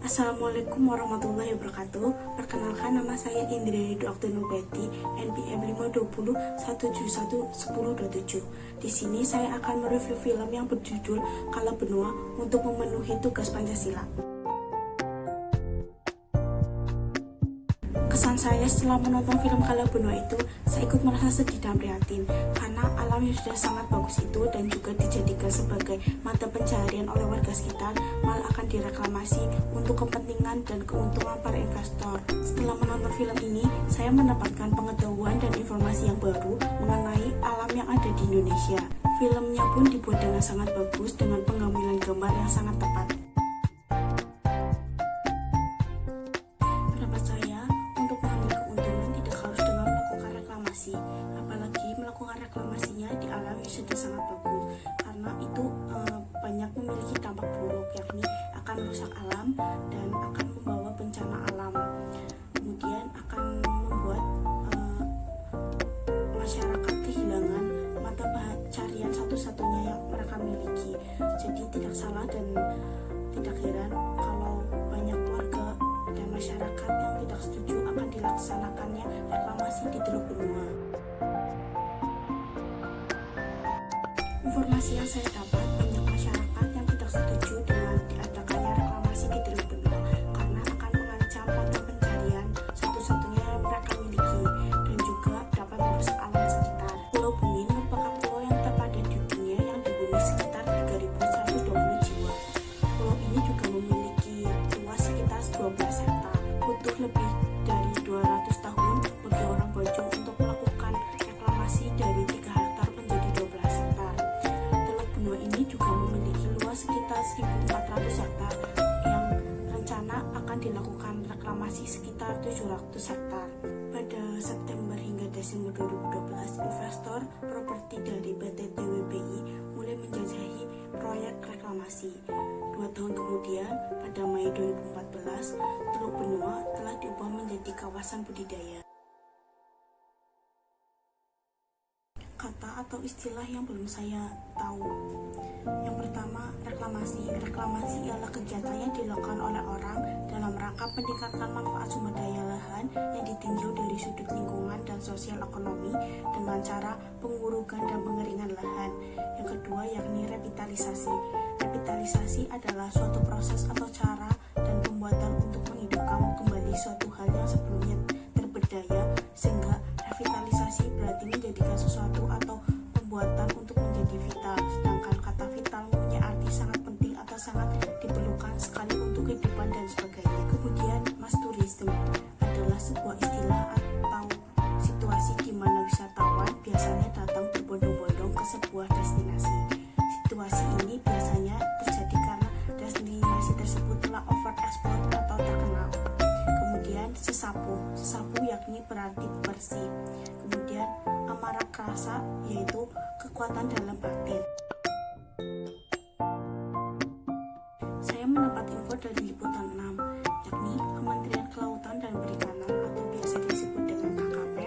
Assalamualaikum warahmatullahi wabarakatuh. Perkenalkan, nama saya Indriani Dr. Nubeti, NPM 520-171-1027. Di sini saya akan mereview film yang berjudul Kala Benua untuk memenuhi tugas Pancasila. Kesan saya setelah menonton film Kala Benua itu, saya ikut merasa sedih dan prihatin karena alam yang sudah sangat bagus itu dan juga dijadikan sebagai mata pencaharian oleh warga sekitar malah akan direklamasi untuk kepentingan dan keuntungan para investor. Setelah menonton film ini, saya mendapatkan pengetahuan dan informasi yang baru mengenai alam yang ada di Indonesia. Filmnya pun dibuat dengan sangat bagus dengan pengambilan gambar yang sangat tepat. Pendapat saya, untuk mengambil keuntungan tidak harus dengan melakukan reklamasi, apalagi melakukan reklamasinya di alam yang sudah sangat bagus, karena itu banyak memiliki dampak buruk, yakni akan merusak alam dan akan membawa bencana alam. Kemudian akan membuat masyarakat kehilangan mata pencarian satu-satunya yang mereka miliki. Jadi tidak salah dan tidak heran kalau banyak warga dan masyarakat yang tidak setuju akan dilaksanakannya reklamasi di Teluk Benua. Informasi yang saya dapat, banyak masyarakat yang tidak setuju dengan diadakannya reklamasi di Teluk Benua karena akan mengancam mata pencarian satu-satunya yang mereka miliki dan juga dapat merusak alam sekitar. Pulau Bumi merupakan pulau yang terpadat di dunia yang dihuni sekitar 3.120 jiwa. Pulau ini juga memiliki luas sekitar 12 hektar. Butuh lebih dari 200 tahun bagi orang Bojong untuk melakukan reklamasi dari 3 hektar menjadi 12 hektar. Teluk Benua ini juga memiliki luas sekitar 1.400 hektar yang rencana akan dilakukan reklamasi sekitar 700 hektar. Pada September hingga Desember 2012, investor properti dari PT TWBI mulai menjajahi proyek reklamasi. 2 tahun kemudian, pada Mei 2014, Teluk Benua telah diubah menjadi kawasan budidaya. Kata atau istilah yang belum saya tahu. Yang pertama, reklamasi. Reklamasi ialah kegiatan yang dilakukan oleh orang dalam rangka meningkatkan manfaat sumber daya lahan yang ditinjau dari sudut lingkungan dan sosial ekonomi dengan cara pengurugan dan pengeringan lahan. Yang kedua, yakni revitalisasi. Revitalisasi adalah suatu proses atau cara dan pembuatan untuk menghidupkan kembali suatu hal yang sebelumnya terberdaya, sehingga revitalisasi berarti menjadikan sesuatu atau pembuatan untuk menjadi vital. Sedangkan kata vital mempunyai arti sangat penting atau sangat diperlukan sekali untuk kehidupan dan sebagainya. Kemudian, mass tourism adalah sebuah istilah atau situasi di mana wisatawan biasanya datang berbondong-bondong ke sebuah destinasi. Situasi ini biasanya terjadi karena destinasi tersebut telah overexploit atau terkenal. Kemudian sesapu yakni berarti bersih. Kemudian amarah rasa yaitu kekuatan dalam batin. Saya mendapat info dari Liputan 6, yakni Kementerian Kelautan dan Perikanan atau biasa disebut dengan KKP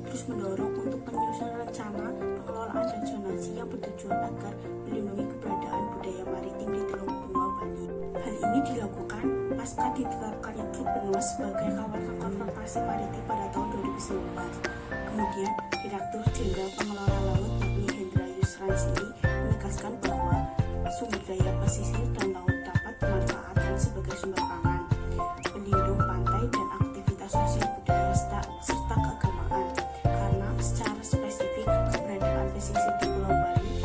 terus mendorong untuk penyusunan rencana pengelolaan dan zonasi yang bertujuan agar melindungi keberadaan budaya maritim di Teluk Benua, Bali. Hal ini dilakukan pasca ditetapkannya Teluk Benua sebagai kawasan konservasi maritim pada tahun 2019. Kemudian, Direktur Jenderal Pengelola Laut yakni Hendra Yusransili menegaskan bahwa sumber daya pesisir dan laut dapat dimanfaatkan sebagai sumber pangan, pelindung pantai dan aktivitas sosial budaya serta keagamaan. Karena secara spesifik keberadaan pesisir di Pulau Bali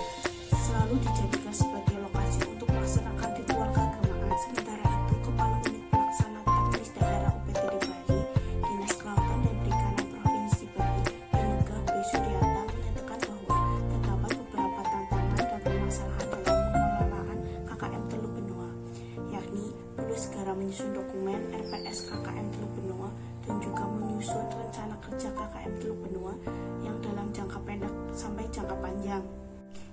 selalu dijadikan sebagai lokasi untuk melaksanakan ritual keagamaan. Sementara itu, Kepala Unit Pelaksana Teknis Daerah UPT di Bali, Dinas Kelautan dan Perikanan Provinsi Bali, Inneke B. Suryata menyatakan bahwa terdapat beberapa tantangan dan permasalahan dalam pengelolaan KKM Teluk Benua, yakni perlu segera menyusun dokumen RPS KKM Teluk Benua dan juga menyusun rencana kerja KKM Teluk Benua yang dalam jangka pendek sampai jangka panjang.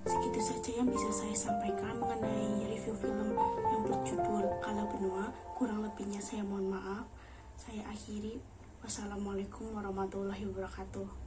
Segitu saja yang bisa saya sampaikan mengenai review film yang berjudul Kala Benua. Kurang lebihnya saya mohon maaf. Saya akhiri. Wassalamualaikum warahmatullahi wabarakatuh.